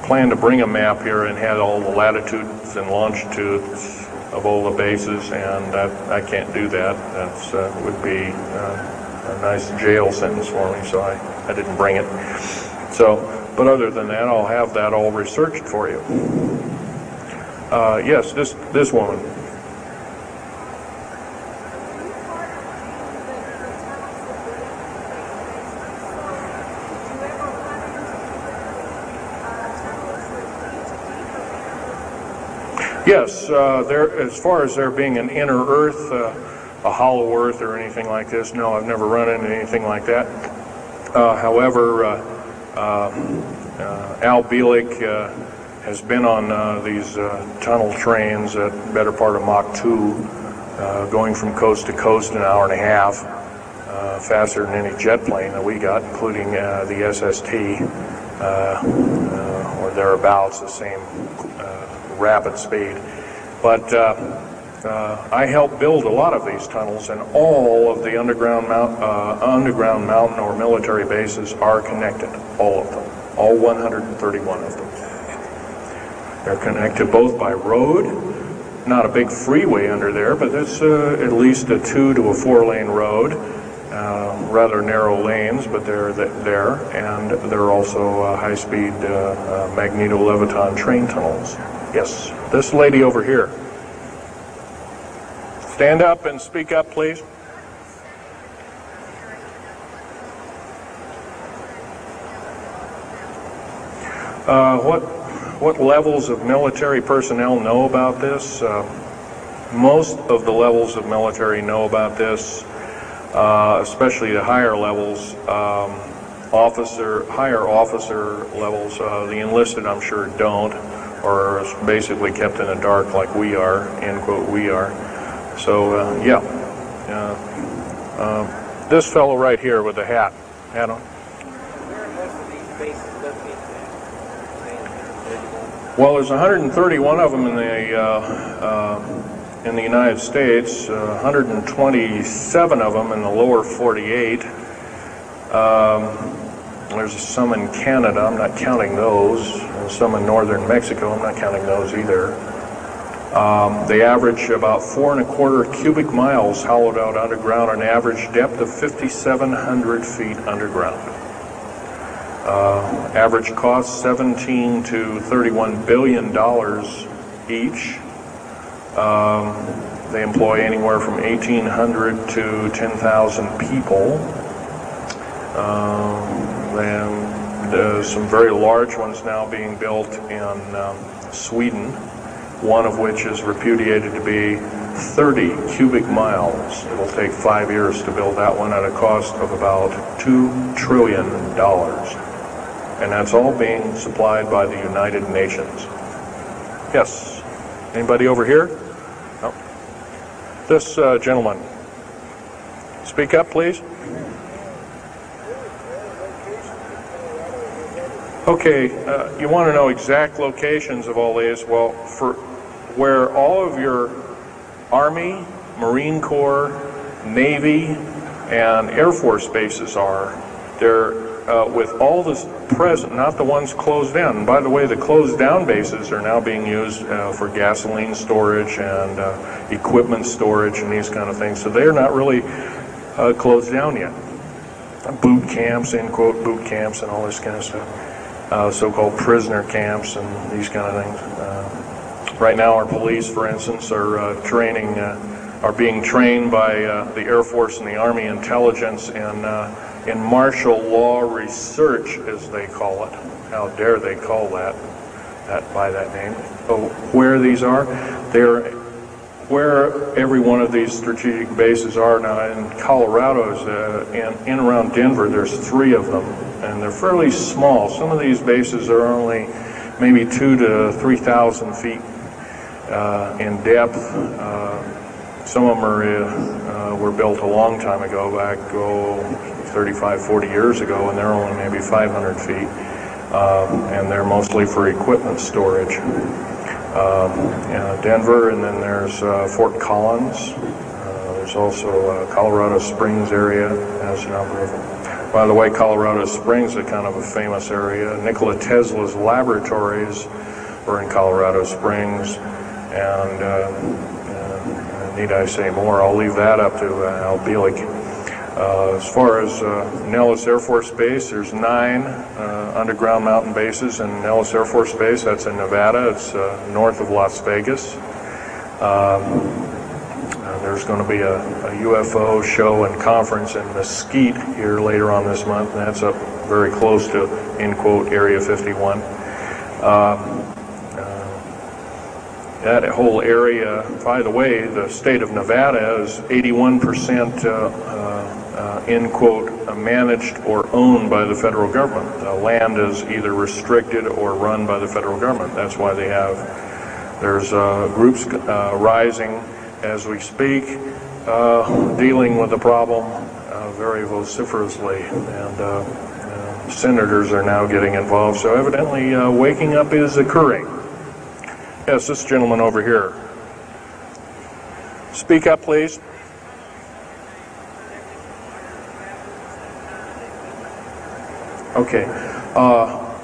planned to bring a map here and had all the latitudes and longitudes of all the bases, and I can't do that. That would be a nice jail sentence for me, so I didn't bring it. So. But other than that, I'll have that all researched for you. Yes, this woman. Yes, as far as there being an inner Earth, a hollow Earth or anything like this, no, I've never run into anything like that. However, Al Bielek has been on these tunnel trains at the better part of Mach 2, going from coast to coast in an hour and a half, faster than any jet plane that we got, including the SST, or thereabouts, the same rapid speed. But I helped build a lot of these tunnels, and all of the underground mountain or military bases are connected, all of them, all 131 of them. They're connected both by road, not a big freeway under there, but it's at least a 2 to a 4 lane road, rather narrow lanes, but they're there, and there are also high-speed magneto-leviton train tunnels. Yes, this lady over here. Stand up and speak up, please. What levels of military personnel know about this? Most of the levels of military know about this, especially the higher levels, higher officer levels. The enlisted, I'm sure, don't, or is basically kept in the dark like we are, end quote, we are. So, this fellow right here with the hat on. Well, there's 131 of them in the United States, 127 of them in the lower 48. There's some in Canada, I'm not counting those, and some in northern Mexico, I'm not counting those either. They average about 4¼ cubic miles hollowed out underground, an average depth of 5,700 feet underground. Average cost $17 to $31 billion each. They employ anywhere from 1,800 to 10,000 people. There's some very large ones now being built in Sweden, one of which is repudiated to be 30 cubic miles. It'll take 5 years to build that one at a cost of about $2 trillion. And that's all being supplied by the United Nations. Yes. Anybody over here? No. This gentleman. Speak up, please. Okay, you want to know exact locations of all these. Well, for where all of your Army, Marine Corps, Navy, and Air Force bases are, they're with all this present, not the ones closed down. And by the way, the closed down bases are now being used for gasoline storage and equipment storage and these kind of things. So they're not really closed down yet. Boot camps, end quote, boot camps and all this kind of stuff. So-called prisoner camps and these kind of things. Right now our police, for instance, are are being trained by the Air Force and the Army intelligence in martial law research, as they call it. How dare they call that by that name. So where these are, they're where every one of these strategic bases are now. In Colorado, in around Denver, there's 3 of them, and they're fairly small. Some of these bases are only maybe 2,000 to 3,000 feet in depth. Some of them were built a long time ago, back 35, 40 years ago, and they're only maybe 500 feet, and they're mostly for equipment storage. Denver, and then there's Fort Collins. There's also Colorado Springs area has a number of them. By the way, Colorado Springs is kind of a famous area. Nikola Tesla's laboratories were in Colorado Springs, and need I say more? I'll leave that up to Al Bielik. As far as Nellis Air Force Base, there's 9 underground mountain bases in Nellis Air Force Base. That's in Nevada. It's north of Las Vegas. There's going to be a UFO show and conference in Mesquite here later on this month, and that's up very close to, end quote, Area 51. That whole area, by the way, the state of Nevada is 81% end quote, managed or owned by the federal government. The land is either restricted or run by the federal government. That's why there's groups rising as we speak, dealing with the problem very vociferously, and senators are now getting involved. So evidently waking up is occurring. Yes, this gentleman over here. Speak up, please. Okay.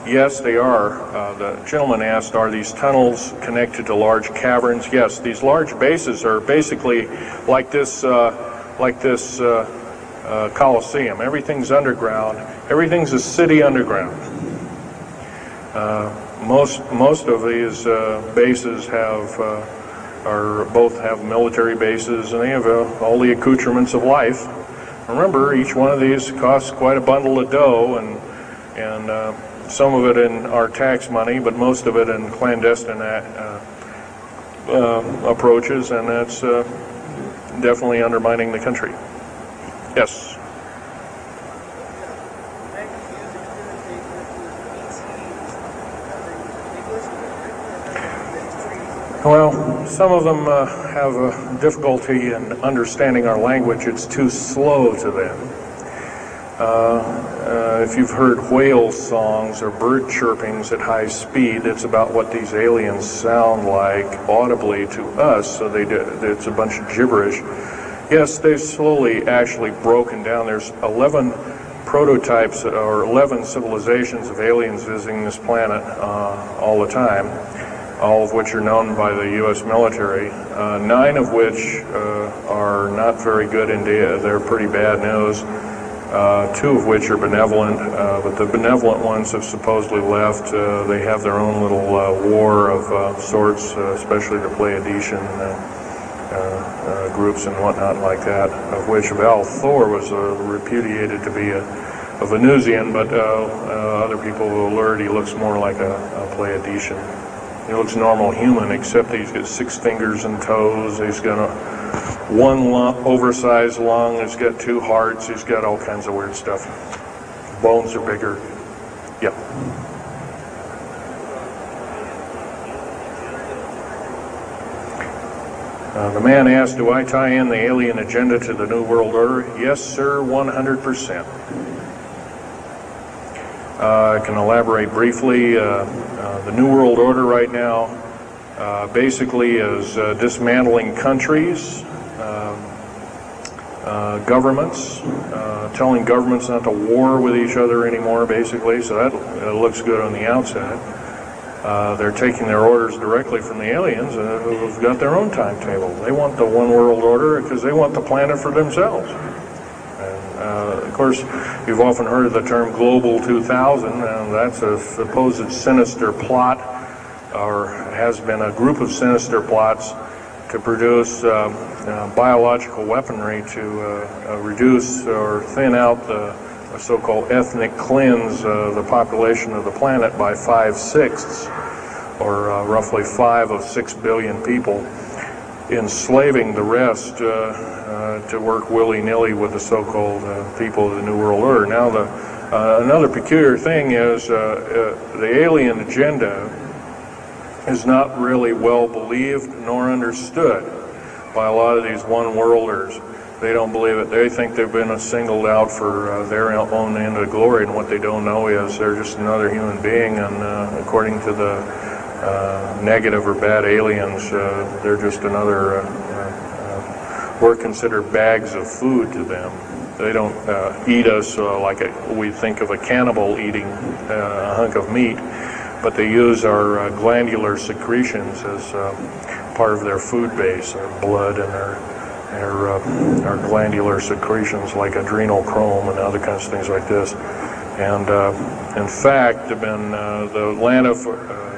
Yes, they are. The gentleman asked, are these tunnels connected to large caverns? Yes, these large bases are basically like this Coliseum. Everything's underground. Everything's a city underground. Most of these bases both have military bases, and they have all the accoutrements of life. Remember, each one of these costs quite a bundle of dough, and some of it in our tax money, but most of it in clandestine approaches, and that's definitely undermining the country. Yes. Well, some of them have a difficulty in understanding our language. It's too slow to them. If you've heard whale songs or bird chirpings at high speed, it's about what these aliens sound like audibly to us, so it's a bunch of gibberish. Yes, they've slowly actually broken down. There's 11 prototypes or 11 civilizations of aliens visiting this planet all the time, all of which are known by the U.S. military, 9 of which are not very good indeed. They're pretty bad news. 2 of which are benevolent, but the benevolent ones have supposedly left. They have their own little war of sorts, especially the Pleiadian groups and whatnot like that, of which Val Thor was repudiated to be a Venusian, but other people will alert he looks more like a Pleiadian. He looks normal human, except he's got 6 fingers and toes. He's got one oversized lung. He's got 2 hearts. He's got all kinds of weird stuff. Bones are bigger. Yep. The man asked, do I tie in the alien agenda to the New World Order? Yes, sir, 100%. I can elaborate briefly. The New World Order right now basically is dismantling countries, governments, telling governments not to war with each other anymore, basically, so that looks good on the outside. They're taking their orders directly from the aliens who've got their own timetable. They want the one world order because they want the planet for themselves. Of course, you've often heard of the term Global 2000, and that's a supposed sinister plot, or has been a group of sinister plots to produce biological weaponry to reduce or thin out the so-called ethnic cleanse the population of the planet by 5/6, or roughly 5 of 6 billion people, enslaving the rest to work willy-nilly with the so-called people of the New World Order. Now, another peculiar thing is the alien agenda is not really well believed nor understood by a lot of these one-worlders. They don't believe it. They think they've been singled out for their own end of glory, and what they don't know is they're just another human being, and according to the negative or bad aliens, they're just another, we're considered bags of food to them. They don't eat us like we think of a cannibal eating a hunk of meat, but they use our glandular secretions as part of their food base, our blood and our glandular secretions like adrenochrome and other kinds of things like this. And in fact, the Atlanta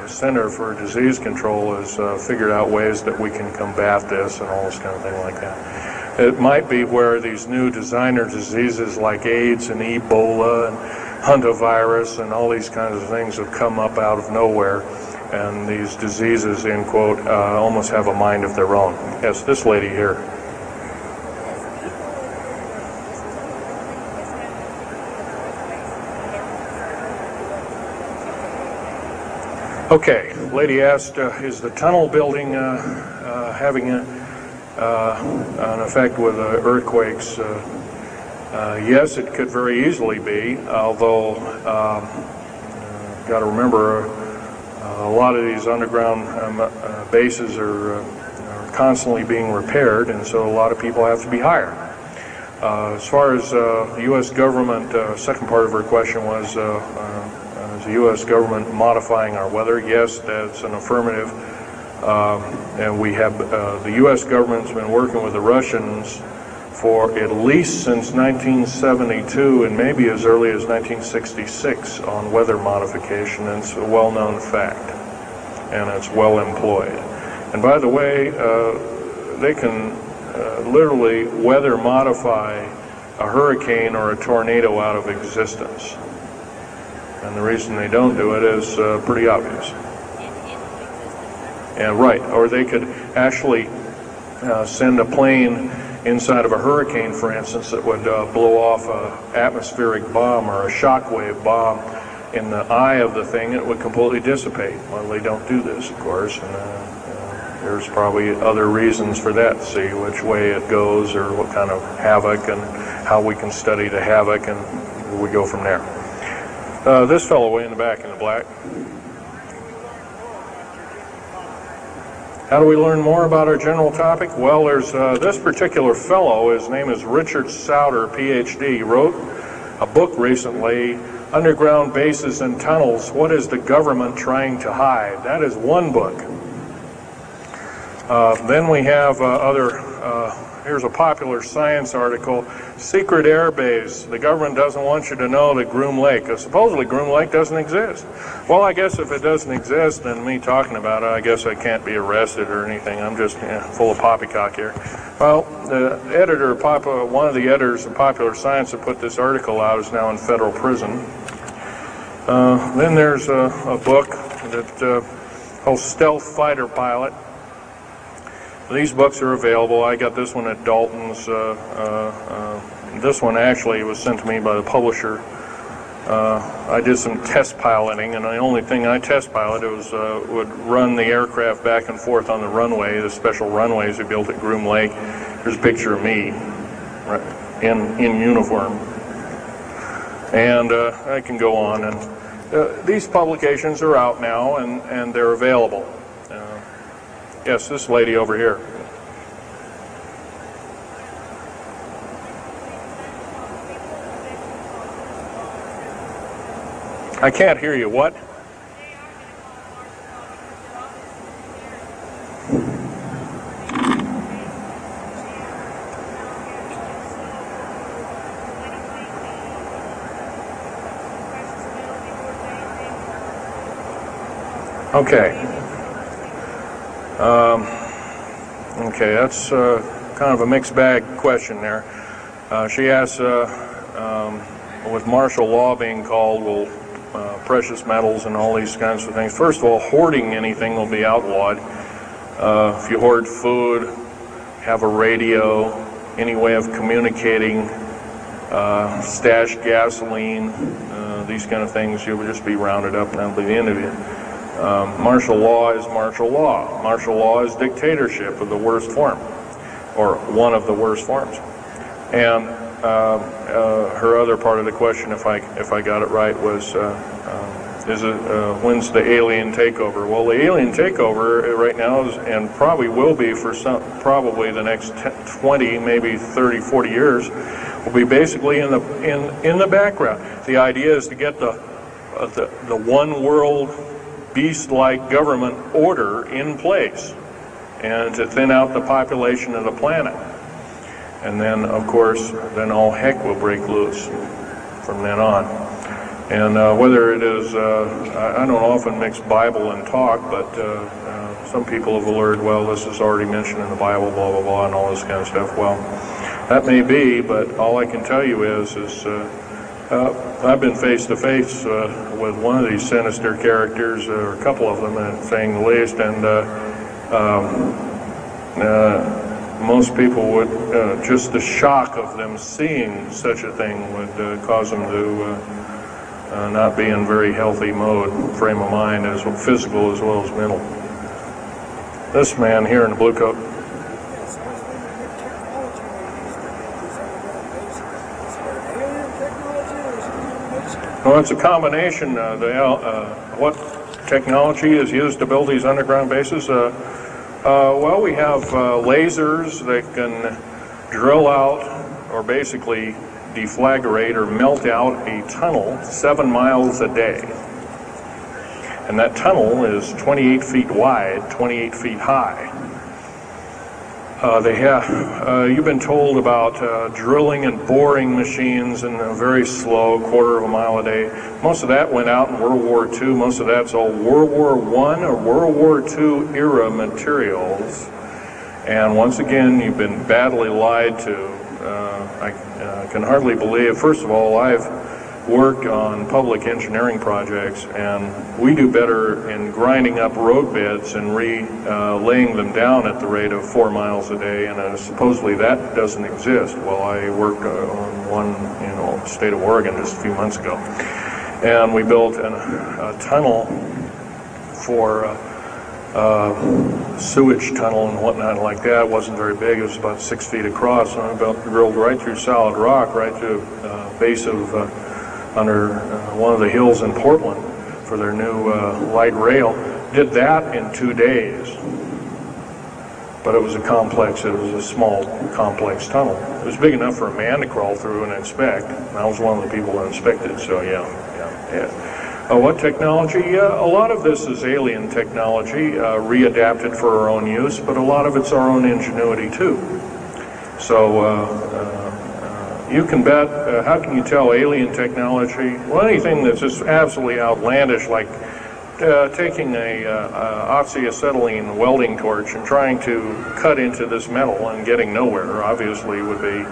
Center for Disease Control has figured out ways that we can combat this and all this kind of thing like that. It might be where these new designer diseases like AIDS and Ebola and hantavirus and all these kinds of things have come up out of nowhere, and these diseases, in quote, almost have a mind of their own. Yes, this lady here. Okay, lady asked, is the tunnel building having an effect with earthquakes? Yes, it could very easily be, although got to remember a lot of these underground bases are constantly being repaired, and so a lot of people have to be hired. As far as the U.S. government, second part of her question was, is the U.S. government modifying our weather? Yes, that's an affirmative. And we have, the U.S. government's been working with the Russians for at least since 1972 and maybe as early as 1966 on weather modification. And it's a well-known fact, and it's well employed. And by the way, they can literally weather modify a hurricane or a tornado out of existence. And the reason they don't do it is pretty obvious. And right, or they could actually send a plane inside of a hurricane, for instance, that would blow off an atmospheric bomb or a shockwave bomb in the eye of the thing, and it would completely dissipate. Well, they don't do this, of course, and there's probably other reasons for that, see which way it goes or what kind of havoc and how we can study the havoc, and we go from there. This fellow way in the back in the black. How do we learn more about our general topic? Well, there's this particular fellow, his name is Richard Sauter, PhD. He wrote a book recently, Underground Bases and Tunnels, What is the Government Trying to Hide? That is one book. Then we have here's a popular science article, Secret Air Base. The government doesn't want you to know that Groom Lake, supposedly Groom Lake doesn't exist. Well, I guess if it doesn't exist, then me talking about it, I guess I can't be arrested or anything. I'm just full of poppycock here. Well, the editor, one of the editors of Popular Science that put this article out is now in federal prison. Then there's a book that called Stealth Fighter Pilot. These books are available. I got this one at Dalton's. This one actually was sent to me by the publisher. I did some test piloting, and the only thing I test piloted was would run the aircraft back and forth on the runway, the special runways we built at Groom Lake. There's a picture of me right, in uniform. And I can go on. And these publications are out now, and they're available. Yes, this lady over here. I can't hear you. What? Okay. Okay, that's kind of a mixed bag question there. She asks, with martial law being called, will precious metals and all these kinds of things. First of all, hoarding anything will be outlawed. If you hoard food, have a radio, any way of communicating, stash gasoline, these kind of things, you will just be rounded up and that'll be the end of you. Martial law is martial law. Martial law is dictatorship of the worst form, or one of the worst forms. And her other part of the question, if I got it right, was when's the alien takeover? Well, the alien takeover right now is, and probably will be for probably the next 20, maybe 30, 40 years, will be basically in the background. The idea is to get the one world beast-like government order in place and to thin out the population of the planet. And then, of course, then all heck will break loose from then on. And whether it is, I don't often mix Bible and talk, but some people have learned, well, this is already mentioned in the Bible, blah, blah, blah, and all this kind of stuff. Well, that may be, but all I can tell you is I've been face to face with one of these sinister characters, or a couple of them, saying the least, and most people would, just the shock of them seeing such a thing would cause them to not be in very healthy frame of mind, as physical as well as mental. This man here in the blue coat. Well, it's a combination. What technology is used to build these underground bases? Well, we have lasers that can drill out or basically deflagrate or melt out a tunnel 7 miles a day. And that tunnel is 28 feet wide, 28 feet high. You've been told about drilling and boring machines in a very slow, 1/4 of a mile a day. Most of that went out in World War II. Most of that's all World War I or World War II era materials. And once again, you've been badly lied to. I can hardly believe, first of all, I've worked on public engineering projects, and we do better in grinding up road beds and laying them down at the rate of 4 miles a day, and supposedly that doesn't exist. Well, I worked on one in the state of Oregon just a few months ago, and we built a tunnel for sewage tunnel and whatnot like that. It wasn't very big. It was about 6 feet across, and I drilled right through solid rock, right to base of under one of the hills in Portland for their new light rail. Did that in 2 days. But it was a small, complex tunnel. It was big enough for a man to crawl through and inspect. And I was one of the people that inspected, so yeah. What technology? A lot of this is alien technology, readapted for our own use, but a lot of it's our own ingenuity too. So you can bet, how can you tell alien technology? Well, anything that's just absolutely outlandish, like taking a oxyacetylene welding torch and trying to cut into this metal and getting nowhere, obviously would be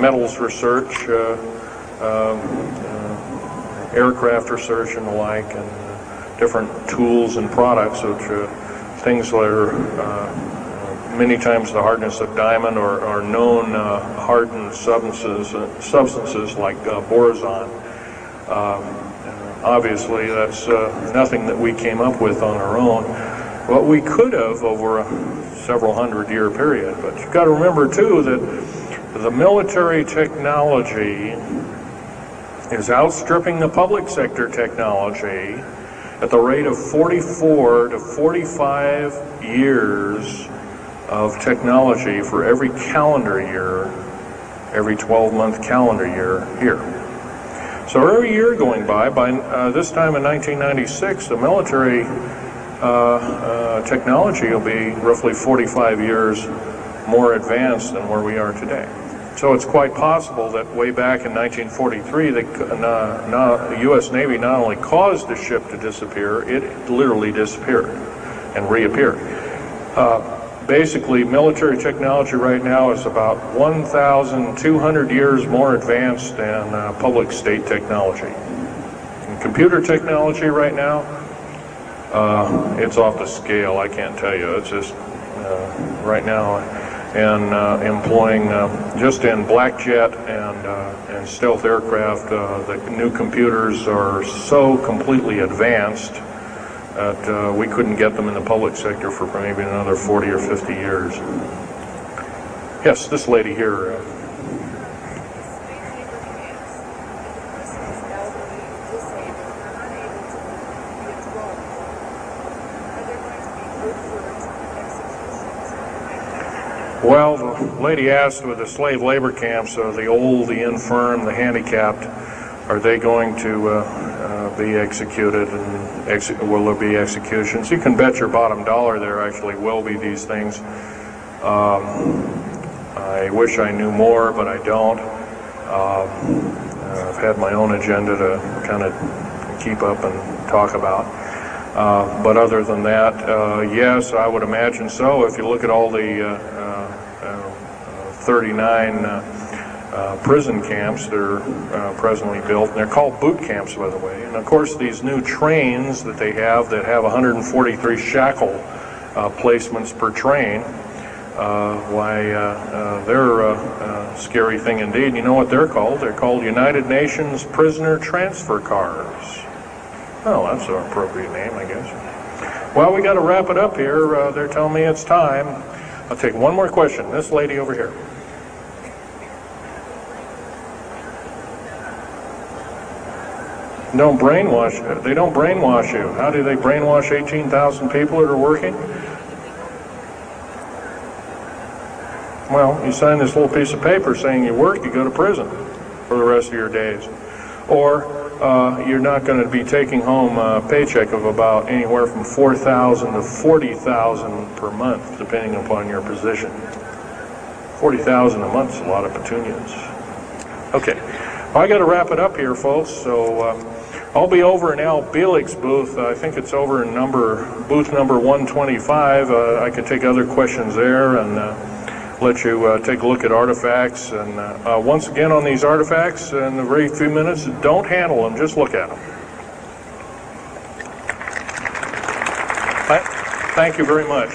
metals research, aircraft research and the like, and different tools and products, which things that are many times the hardness of diamond or known hardened substances like borazon. Obviously, that's nothing that we came up with on our own. What we could have over a several hundred-year period. But you've got to remember, too, that the military technology is outstripping the public sector technology at the rate of 44 to 45 years of technology for every calendar year, every 12-month calendar year here. So every year going by this time in 1996, the military technology will be roughly 45 years more advanced than where we are today. So it's quite possible that way back in 1943, the U.S. Navy not only caused the ship to disappear, it literally disappeared and reappeared. Basically, military technology right now is about 1,200 years more advanced than public state technology. And computer technology right now, it's off the scale, I can't tell you. It's just right now, and employing just in black jet and stealth aircraft, the new computers are so completely advanced that we couldn't get them in the public sector for maybe another 40 or 50 years. Yes, this lady here. Well, the lady asked with the slave labor camps, the old, the infirm, the handicapped, are they going to be executed, and will there be executions? You can bet your bottom dollar there actually will be these things. I wish I knew more, but I don't. I've had my own agenda to kind of keep up and talk about. But other than that, yes, I would imagine so. If you look at all the 39 prison camps that are presently built, and they're called boot camps, by the way. And of course, these new trains that they have that have 143 shackle placements per train, they're a scary thing indeed. You know what they're called? They're called United Nations prisoner transfer cars. Oh, that's an appropriate name, I guess. Well, we got to wrap it up here. They're telling me it's time. I'll take one more question. This lady over here. They don't brainwash you. How do they brainwash 18,000 people that are working? Well, you sign this little piece of paper saying you work, you go to prison for the rest of your days. Or you're not going to be taking home a paycheck of about anywhere from $4,000 to $40,000 per month, depending upon your position. $40,000 a month is a lot of petunias. Okay, well, I got to wrap it up here, folks. So I'll be over in Al Bielig's booth. I think it's over in booth number 125. I could take other questions there and let you take a look at artifacts. And once again on these artifacts, in a very few minutes, don't handle them, just look at them. Thank you very much.